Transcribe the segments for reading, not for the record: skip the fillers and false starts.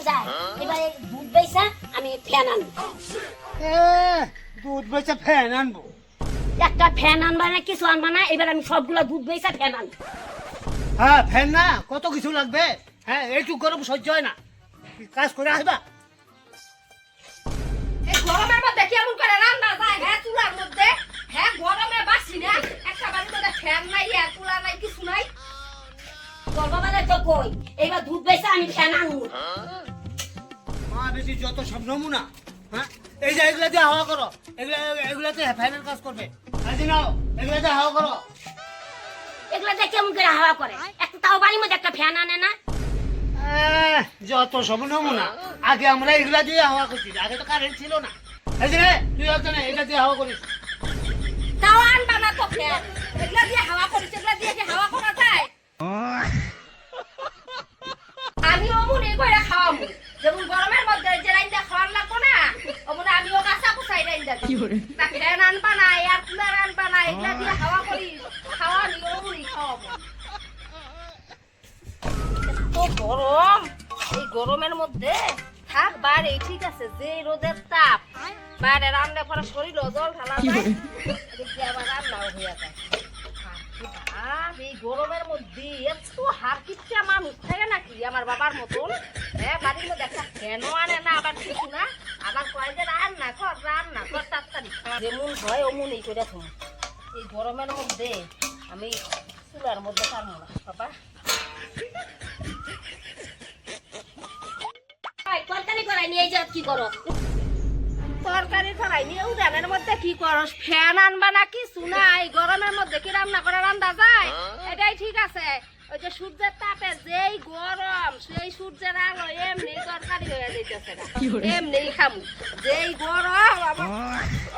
যায় এবারে দুধ বেচা আমি ফ্যান আনবো। দুধ বেচে ফ্যান আনবো? একটা ফ্যান আনবা না কিছু আনবা না, এবার আমি সবগুলা দুধ বেচা ফ্যান আনবো। হ্যাঁ ফ্যান না, কত কিছু লাগবে। হ্যাঁ এইটুকু গরম সহ্য হয় না, কাজ করে আসবা। এই গরমের মধ্যে কেমন করে রান্না যায় হ্যাঁ চুলার মধ্যে? হ্যাঁ গরমে বাসি না, একটা বাড়ির মধ্যে ফ্যান নাই আর চুলা নাই কিছু নাই। তোর বাবা তো কই এবার দুধ বেচা আমি ফ্যান আনবো। মা বেশি যত সব নমুনা। হ্যাঁ এই যে এগুলা দিয়ে হাওয়া করো, এগুলাতে ফ্যানের কাজ করবে। আজি নাও এগুলাতে হাওয়া করো। এগুলাতে কেমন করে হাওয়া করে? একটা তাও বাড়ির মধ্যে একটা ফ্যান আনে না। যত সব নমুনা। আগে আমরা এগুলা দিয়ে হাওয়া করছি, আগে তো কারেন্ট ছিল না। এই যে রে, তুই হচ্ছে না এটা দিয়ে হাওয়া করিস। তাও আনবা না তো ফ্যান, এগুলা দিয়ে হাওয়া করিস, এগুলা দিয়ে কি হাওয়া করা যায়? আমি অমনি করে খাওয়াবো, যেমন গরমের মধ্যে যে রাইন্দা খাওয়ার লাগবো না অমনি আমিও কাঁচা কুচাই রাইন্দা দিই। তা ফ্যান আনবা না, এয়ার কুলার আনবা না, এগুলা দিয়ে হাওয়া করিস, খাওয়ানি অমনি খাওয়াবো। এত গরম, এই গরমের মধ্যে থাক বাইরে ঠিক আছে, যে রোদের তাপ বাইরে রান্না করে শরীর জল ঢালা যায়, এদিকে আবার রান্নাও হয়ে যায়। এই গরমের মধ্যে এত হারকিচ্ছা মানুষ থাকে নাকি আমার বাবার মতন? হ্যাঁ বাড়ির মধ্যে একটা কেন আনে না, আবার কিছু না, আবার কয় যে রান্না কর তাড়াতাড়ি যেমন হয় অমনই করে থাম। এই গরমের মধ্যে আমি চুলার মধ্যে পারবো না বাবা। তরকারি করাই নিয়ে যাও, কি করো? তরকারি করাই নিয়ে উড়ানের মধ্যে কি করস? ফ্যান আনবা না কিছু নাই, গরমের মধ্যে কি রান্না করে রান্না যায়? এটাই ঠিক আছে। ওই যে সূর্যের তাপে যেই গরম, সেই সূর্যের আলো এমনি তরকারি হয়ে যাইতেছে না, এমনি খামু। যেই গরম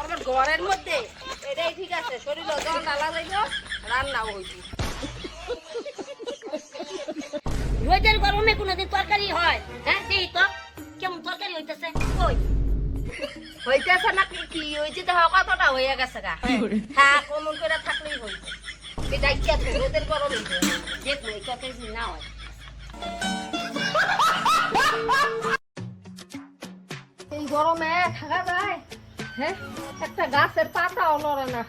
আমার ঘরের মধ্যে, এটাই ঠিক আছে। শরীর জল ডালা যাইব, রান্নাও হইব। রোদের গরমে কোনোদিন তরকারি হয়? হ্যাঁ দেই তো কেমন তরকারি হইতেছে। কই হইতেছে না কি হয়েছে? দেখো কতটা হয়ে গেছে গা। হ্যাঁ কমন করে থাকলেই হইবে। এটা কি আছে রোদের গরম হইবে? দেখবো এই তরকারি যদি না হয়। এই গরমে থাকা যায়? হ্যাঁ একটা গাছের পাতাও নড়ে না,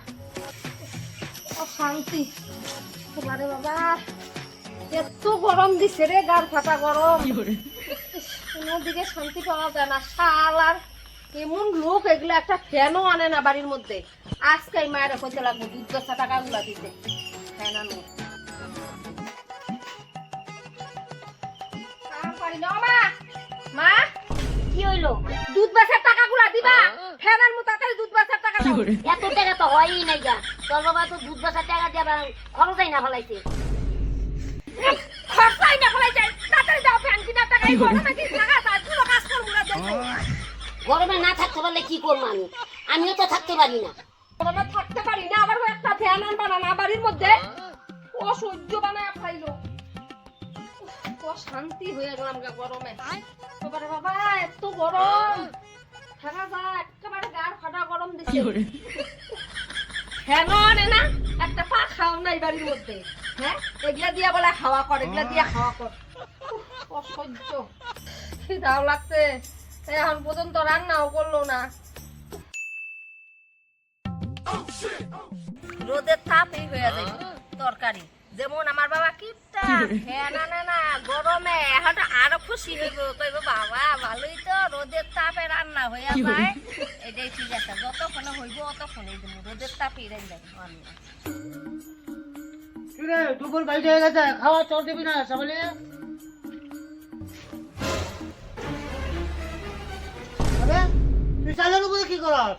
শান্তি। বারে বাবা এত গরম দিছে রে, গার ফাটা গরম, কোনো দিকে শান্তি পাওয়া যায় না। শাল আর এমন লোক, এগুলো একটা ফ্যানও আনে না বাড়ির মধ্যে। আজকে মায়ের কইতে লাগবো দুধ বেচা টাকাগুলা দিতে, ফ্যান আনো। পারি না মা, মা কি হইলো? দুধ বেচার টাকাগুলা দিবা, ফ্যান আনবো তাড়াতাড়ি দুধ বেচার টাকা দাও। এত টাকা তো হয়ই নাই গা। তোর বাবা তো দুধ বেচা টাকা দিয়ে খরচাই না ফেলাইছে। খরচাই না ফেলাই যায়, তাড়াতাড়ি দাও ফ্যান কিনার টাকা। এই গরমে কি থাকা যায়? কোনো কাজ করবো না দেখো। গরমে না থাকতে পারলে কি করবো আমি? আমিও তো থাকতে পারি না। গরমে থাকতে পারি না, আবার একটা ফ্যান আনবা না বাড়ির মধ্যে, অসহ্য বানায় খাইলো। ও শান্তি হয়ে গেলাম গা গরমে। বাবারে বাবা এত গরম থাকা যায়, একেবারে গার ফাটা গরম দিছে। ফ্যানও আনে না, একটা পাখাও নাই বাড়ির মধ্যে। হ্যাঁ এগুলা দিয়া বলে হাওয়া কর, এগুলা দিয়া হাওয়া কর। অসহ্য খিদাও লাগছে, এখন পর্যন্ত রান্নাও করলো না। রোদের তাপই হয়ে যায় তরকারি। যেমন আমার বাবা কিপটা ফ্যান আনে না গরমে, এখন আরো খুশি হইব, কইব বাবা ভালোই তো রোদের তাপে রান্না হয়ে যায়। এটাই ঠিক আছে, যতক্ষণে হইব অতক্ষণে দিব, রোদের তাপই রান্না রান্না। কি রে দুপুর বাইরে হয়ে গেছে, খাওয়া চল দিবি না সকালে? আরে তুই চালের উপরে কি করস?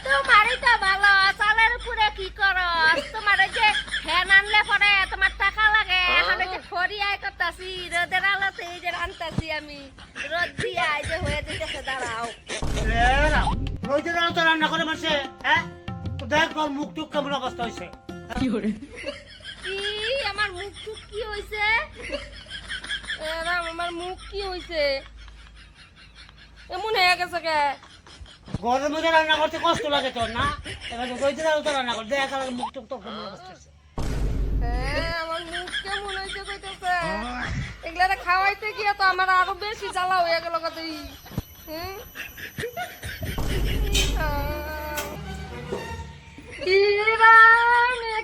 তোমারই তো ভালো, চালের উপরে কি করস? তোমার ওই যে ফ্যান আনলে পরে তোমার টাকা লাগে, এখন ওই যে খড়িয়ায় করতাছি, রোদের আলোতে এই যে রান্তাছি আমি, রোদ দিয়া এই যে হয়ে যেতেছে। দাঁড়াও রোজের আলো তো রান্না করে মাসে। হ্যাঁ তো দেখ তোর মুখ টুক কেমন অবস্থা হয়েছে। কি আমার মুখ টুক কি হয়েছে? আমার মুখ কি হয়েছে? এমন হয়ে গেছে কে? গরমের মধ্যে রান্না করতে কষ্ট লাগে তোর না? এবার রোজের আলো তো রান্না কর, দেখ আর মুখ টুক তো কেমন অবস্থা হয়েছে। আমার মুখ কেমন হয়েছে কইতেছে? এগুলা খাওয়াইতে গিয়ে তো আমার আরো বেশি জ্বালা হয়ে গেল কতই।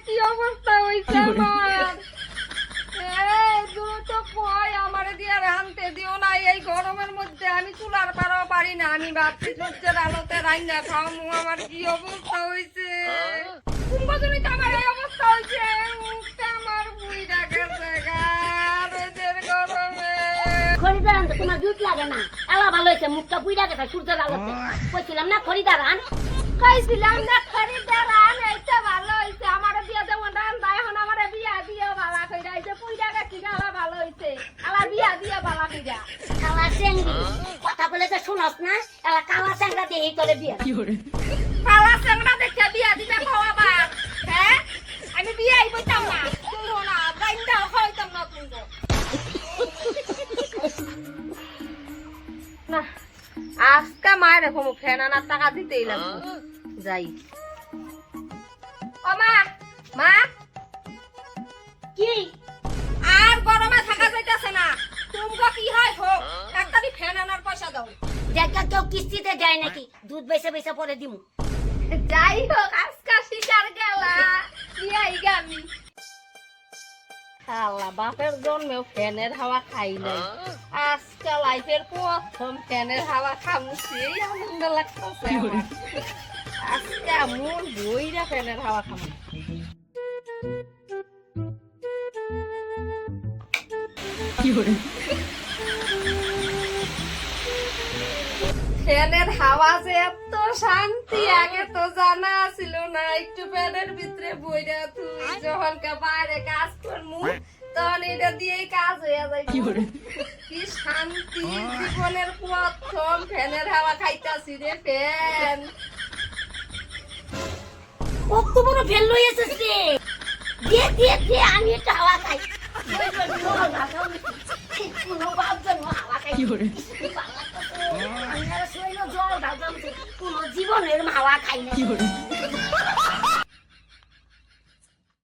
কি অবস্থা হয়েছে আমার? দ্রুত কয় আমারে দিয়ে রাঁধতে দিও না এই গরমের মধ্যে, আমি চুলার পাড়াও পারি না। আমি ভাবছি সূর্যের আলোতে রান্না খাওয়ামু, আমার কি অবস্থা হয়েছে। কুম্ভজনিত আমার এই অবস্থা হয়েছে, মুখটা আমার বুইড়া গেছে গা রোদের গরমে। খরিদার আনতে তোমার দুধ লাগে না, এলা ভালো হয়েছে, মুখটা পুইরা গেছে সূর্যের আলোতে। কইছিলাম না খরিদার আন। কইছিলাম না খরিদার আন, এইটা ভালো হয়েছে। আমার বিয়া যেমন রান্না, এখন আমার বিয়া দিয়ে ভালো কইরা হয়েছে। পুইরা গেছি আলা ভালো হয়েছে, আলা বিয়া দিয়ে ভালো কইরা। কালা চেংড়ি কথা বলে তো শুনস না, এলা কালা চেংড়া দিয়ে এই তোরে বিয়া। কালা চেংড়া দেখে বিয়া দিতে খাওয়াবার, হ্যাঁ? আমি বিয়াই বইতাম না, তুইও না, রান্নাও খাওয়াইতাম না তুইও। না, আজকে মায়ের এখন ফ্যান আনার টাকা দিতেই লাগবে। যাই। ও মা, মা, কি আর গরমে থাকা যাইতেছে না। তুমগো কি হয় হোক, একটাই ফ্যান আনার পয়সা দাও। দেখা কেউ কিস্তিতে দেয় নাকি, দুধ বেচে বেচে পরে দিমু। যাই হোক, আজকে শিকার গেলা বিয়াই গামি। আল্লাহ, বাপের জন্মেও ফ্যানের হাওয়া খাই নাই, আজকে লাইফের প্রথম ফ্যানের হাওয়া খামুছি, এই আনন্দ লাগতেছে আমার। আজকে মন বইরা ফ্যানের হাওয়া খামু। ফ্যানের হাওয়া যে এত শান্তি, আগে তো জানা ছিল না। একটু ফ্যানের ভিতরে বইরা তুই যখন বাইরে কাজ করমু, তখন এটা দিয়েই কাজ হয়ে যায়। কি শান্তি, জীবনের প্রথম ফ্যানের হাওয়া খাইতাছি রে। ফ্যান কত বড় ফেল লই এসেছে, দিয়ে দিয়ে দিয়ে আমি একটা হাওয়া খাই। কোনো ভাবছেন হাওয়া খাই, জীবনের হাওয়া খাই না।